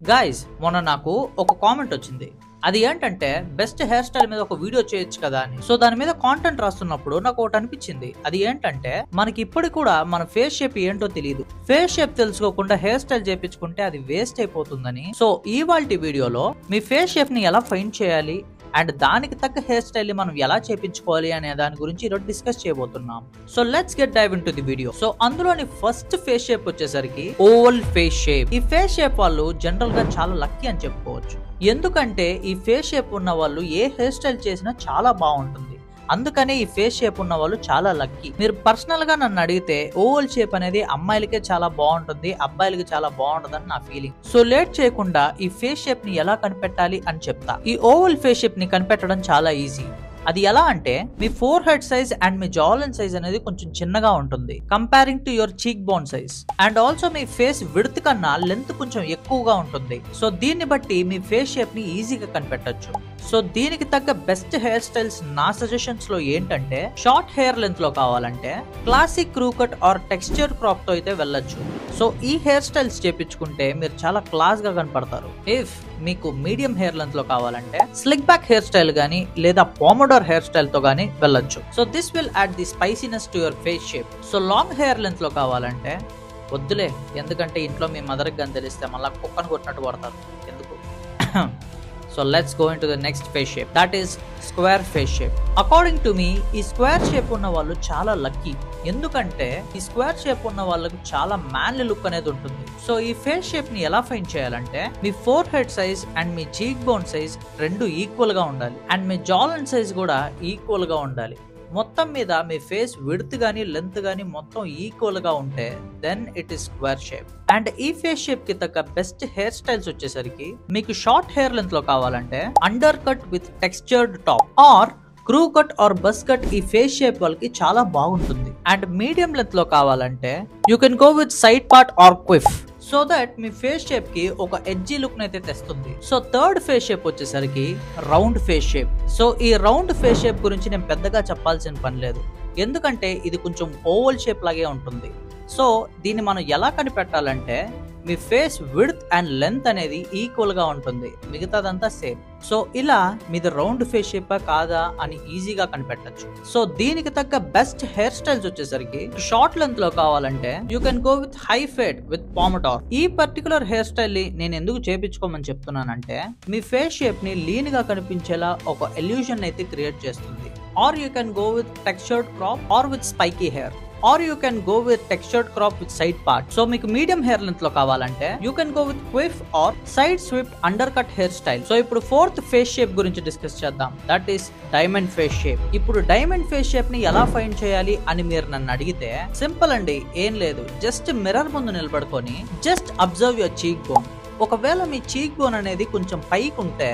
Guys మొన్న నాకు ఒక కామెంట్ వచ్చింది. అది ఏంటంటే బెస్ట్ హెయిర్ స్టైల్ మీద ఒక వీడియో చేయొచ్చు కదా అని. సో దాని మీద కాంటెంట్ రాస్తున్నప్పుడు నాకు ఒకటి అనిపించింది. అది ఏంటంటే మనకి ఇప్పుడు కూడా మన ఫేస్ షేప్ ఏంటో తెలియదు. ఫేస్ షేప్ తెలుసుకోకుండా హెయిర్ స్టైల్ చేయించుకుంటే అది వేస్ట్ అయిపోతుందని. సో ఇవాల్టి వీడియోలో మీ ఫేస్ షేప్ ని ఎలా ఫైండ్ చేయాలి అండ్ దానికి తగ్గ హెయిర్ స్టైల్ ని మనం ఎలా చేయించుకోవాలి అనే దాని గురించి ఈరోజు డిస్కస్ చేయబోతున్నాం. So let's get dive into the video. So అందులోని ఫస్ట్ ఫేస్ షేప్ వచ్చేసరికి ఓవల్ ఫేస్ షేప్. ఈ ఫేస్ షేప్ వాళ్ళు జనరల్ గా చాలా లక్కీ అని చెప్పుకోవచ్చు. ఎందుకంటే ఈ ఫేస్ షేప్ ఉన్న వాళ్ళు ఏ హెయిర్ స్టైల్ చేసినా చాలా బాగుంటుంది. అందుకనే ఈ ఫేస్ షేప్ ఉన్న వాళ్ళు చాలా లక్కీ. మీరు పర్సనల్ గా నన్ను అడిగితే ఓవల్ షేప్ అనేది అమ్మాయిలకే చాలా బాగుంటుంది, అబ్బాయిలకి చాలా బాగుంటుందని నా ఫీలింగ్. సో లేట్ చేయకుండా ఈ ఫేస్ షేప్ ని ఎలా కనిపెట్టాలి అని చెప్తా. ఈ ఓవల్ ఫేస్ షేప్ ని కనిపెట్టడం చాలా ఈజీ. అది ఎలా అంటే మీ ఫోర్ హెడ్ సైజ్ అండ్ మీ జా లైన్ సైజ్ అనేది కొంచెం చిన్నగా ఉంటుంది comparing to your cheekbone size. And also మీ ఫేస్ విడ్త్ కన్నా లెంత్ కొంచెం ఎక్కువగా ఉంటుంది. సో దీన్ని బట్టి మీ ఫేస్ షేప్ ని ఈజీగా కనిపెట్టొచ్చు. సో దీనికి తగ్గ బెస్ట్ హెయిర్ స్టైల్స్ నా సజెషన్స్ లో ఏంటంటే, షార్ట్ హెయిర్ లెంత్ లో కావాలంటే classic crew cut or texture crop తో అయితే వెళ్ళొచ్చు. సో ఈ హెయిర్ స్టైల్స్ చేపించుకుంటే మీరు చాలా క్లాస్ గా కనపడతారు. ఇఫ్ మీకు మీడియం హెయిర్ లెంత్ లో కావాలంటే స్లిక్ బ్యాక్ హెయిర్ స్టైల్ గానీ లేదా పామోడోర్ హెయిర్ స్టైల్ తో గానీ వెళ్ళొచ్చు. So this will add the spiciness to your face shape. So long hair length లో కావాలంటే వద్దులే, ఎందుకంటే ఇంట్లో మీ మదర్ కి గాని తెలిస్తే మళ్ళీ కుక్కను కొట్టినట్టు పడతారు. ఎందుకు? So let's go into the next face shape, that is square face shape. According to me, ఈ స్క్వేర్ షేప్ ఉన్న వాళ్ళు చాలా లక్కీ. ఎందుకంటే ఈ స్క్వేర్ షేప్ ఉన్న వాళ్ళకి చాలా మ్యాన్లీ లుక్ అనేది ఉంటుంది. సో ఈ ఫేస్ షేప్ ని ఎలా ఫైండ్ చేయాలంటే, మీ ఫోర్ హెడ్ సైజ్ అండ్ మీ చీక్ బోన్ సైజ్ రెండు ఈక్వల్ గా ఉండాలి అండ్ మీ జా లైన్ సైజ్ కూడా ఈక్వల్ గా ఉండాలి. మొత్తం మీద మీ ఫేస్ విడ్త్ గానీ లెంత్ గానీ మొత్తం ఈక్వల్ గా ఉంటే then it is square shape. And ఈ ఫేస్ షేప్ కి తగ్గ బెస్ట్ హెయిర్ స్టైల్స్ వచ్చేసరికి, మీకు షార్ట్ హెయిర్ లెంత్ లో కావాలంటే undercut with textured top or crew cut or buzz cut ఈ ఫేస్ షేప్ వాళ్ళకి చాలా బాగుంటుంది. అండ్ మీడియం లెంత్ లో కావాలంటే you can go with side part or quiff, so that మీ ఫేస్ షేప్ కి ఒక ఎడ్జీ లుక్ అయితే తెస్తుంది. సో థర్డ్ ఫేస్ షేప్ వచ్చేసరికి రౌండ్ ఫేస్ షేప్. సో ఈ రౌండ్ ఫేస్ షేప్ గురించి నేను పెద్దగా చెప్పాల్సిన పని లేదు, ఎందుకంటే ఇది కొంచెం ఓవల్ షేప్ లాగే ఉంటుంది. సో దీన్ని మనం ఎలా కనిపెట్టాలంటే, మీ ఫేస్ విడ్త్ అండ్ లెంత్ అనేది ఈక్వల్ గా ఉంటుంది, మిగతాదంతా సేమ్. సో ఇలా మీది రౌండ్ ఫేస్ షేప్ కాదా అని ఈజీగా కనిపెట్టచ్చు. సో దీనికి తగ్గ బెస్ట్ హెయిర్ స్టైల్స్ వచ్చేసరికి, షార్ట్ లెంత్ లో కావాలంటే you can go with high fade with pompadour. ఈ పర్టికులర్ హెయిర్ స్టైల్ ని నేను ఎందుకు చేపించుకోమని చెప్తున్నానంటే, మీ ఫేస్ షేప్ ని లీన్ గా కనిపించేలా ఒక ఎల్యూషన్ అయితే క్రియేట్ చేస్తుంది. Or you can go with textured crop or with spiky hair, or you can go with textured crop with side part. So మీకు మీడియం హెయిర్ లెంత్ లో కావాలంటే you can go with quiff or side swept undercut hair style. So ఇప్పుడు fourth face shape గురించి discuss చేద్దాం, that is diamond face shape. ఇప్పుడు diamond face shape ని ఎలా find చేయాలి అని మీరు నన్ను అడిగితే సింపుల్ అండి, ఏం లేదు, జస్ట్ మిర్రర్ ముందు నిలబడుకొని జస్ట్ అబ్జర్వ్ యువర్ చీక్ బోన్. ఒకవేళ మీ చీక్ బోన్ అనేది కొంచెం పైకి ఉంటే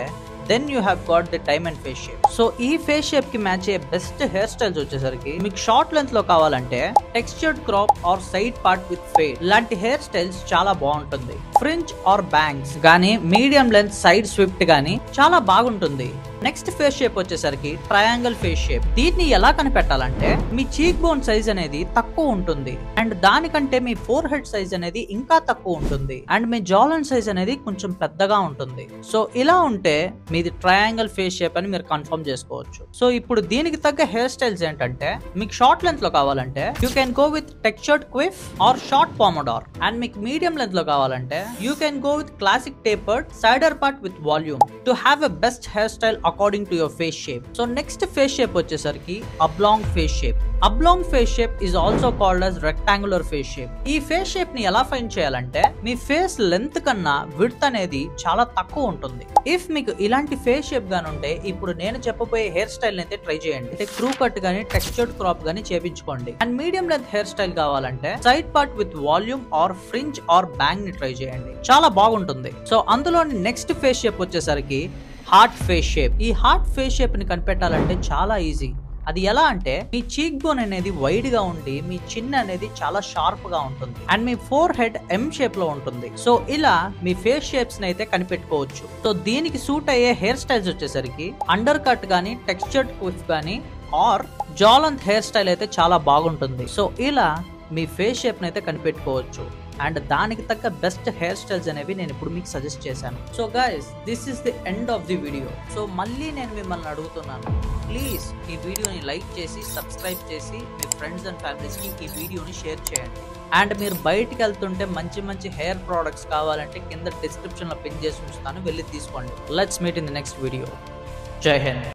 then you have got the diamond face shape. So ఈ ఫేస్ షేప్ కి మ్యాచ్ అయ్యే బెస్ట్ హెయిర్ స్టైల్స్ వచ్చేసరికి, మీకు షార్ట్ లెంత్ లో కావాలంటే textured crop or side part with fade లాంటి హెయిర్ స్టైల్స్ చాలా బాగుంటుంది. ఫ్రింజ్ ఆర్ బ్యాంగ్స్ గానీ మీడియం లెంత్ సైడ్ స్విఫ్ట్ గానీ చాలా బాగుంటుంది. నెక్స్ట్ ఫేస్ షేప్ వచ్చేసరికి ట్రయాంగిల్ ఫేస్ షేప్. దీన్ని ఎలా కనిపెట్టాలంటే, మీ చీక్ బోన్ సైజ్ అనేది తక్కువ ఉంటుంది అండ్ దానికంటే మీ ఫోర్ హెడ్ సైజ్ అనేది ఇంకా తక్కువ ఉంటుంది అండ్ మీ జా లైన్ సైజ్ అనేది కొంచెం పెద్దగా ఉంటుంది. సో ఇలా ఉంటే మీది ట్రయాంగిల్ ఫేస్ షేప్ అని మీరు కన్ఫర్మ్ చేసుకోవచ్చు. సో ఇప్పుడు దీనికి తగ్గ హెయిర్ స్టైల్స్ ఏంటంటే, మీకు షార్ట్ లెంత్ లో కావాలంటే you can go with textured quiff or short pompadour. And మీకు మీడియం లెంత్ లో కావాలంటే you can go with classic tapered side part with volume to have a best hair style according to your face shape. So next face shape వచ్చేసరికి oblong face shape. Oblong face shape is also called as rectangular face shape. ఈ face shape ని ఎలా find చేయాలంటే, మీ face length కన్నా width అనేది చాలా తక్కువ ఉంటుంది. ఇఫ్ మీకు ఇలాంటి ఫేస్ షేప్ గాని ఉంటే ఇప్పుడు నేను చెప్పబోయే హెయిర్ స్టైల్ అయితే ట్రై చేయండి. అంటే క్రూ కట్ గానీ టెక్స్చర్డ్ క్రాప్ గానీ చేపించుకోండి. And medium length hair style కావాలంటే side part with volume or fringe or bang ని ట్రై చేయండి, చాలా బాగుంటుంది. సో అందులోని నెక్స్ట్ ఫేస్ షేప్ వచ్చేసరికి హార్ట్ ఫేస్ షేప్. ఈ హార్ట్ ఫేస్ షేప్ ని కనిపెట్టాలంటే చాలా ఈజీ. అది ఎలా అంటే, మీ చీక్ బోన్ అనేది వైడ్ గా ఉండి మీ చిన్ అనేది చాలా షార్ప్ గా ఉంటుంది and me four head M shape లో ఉంటుంది. సో ఇలా మీ ఫేస్ షేప్స్ ని అయితే కనిపెట్టుకోవచ్చు. సో దీనికి సూట్ అయ్యే హెయిర్ స్టైల్స్ వచ్చేసరికి అండర్ కట్ గానీ టెక్స్చర్డ్ క్విఫ్ గానీ ఆర్ జా లెంత్ హెయిర్ స్టైల్ అయితే చాలా బాగుంటుంది. సో ఇలా మీ ఫేస్ షేప్ ని అయితే కనిపెట్టుకోవచ్చు. అండ్ దానికి తగ్గ బెస్ట్ హెయిర్ స్టైల్స్ అనేవి నేను ఇప్పుడు మీకు సజెస్ట్ చేశాను. So guys, this is the end of the video. So మళ్ళీ నేను మిమ్మల్ని అడుగుతున్నాను, ప్లీజ్ ఈ వీడియోని లైక్ చేసి సబ్స్క్రైబ్ చేసి మీ ఫ్రెండ్స్ అండ్ ఫ్యామిలీస్కి ఈ వీడియోని షేర్ చేయండి. అండ్ మీరు బయటికి వెళ్తుంటే మంచి మంచి హెయిర్ ప్రోడక్ట్స్ కావాలంటే కింద డిస్క్రిప్షన్లో పిన్ చేసి ఉంచుతాను, వెళ్ళి తీసుకోండి. Let's meet in the next video. జై హింద్.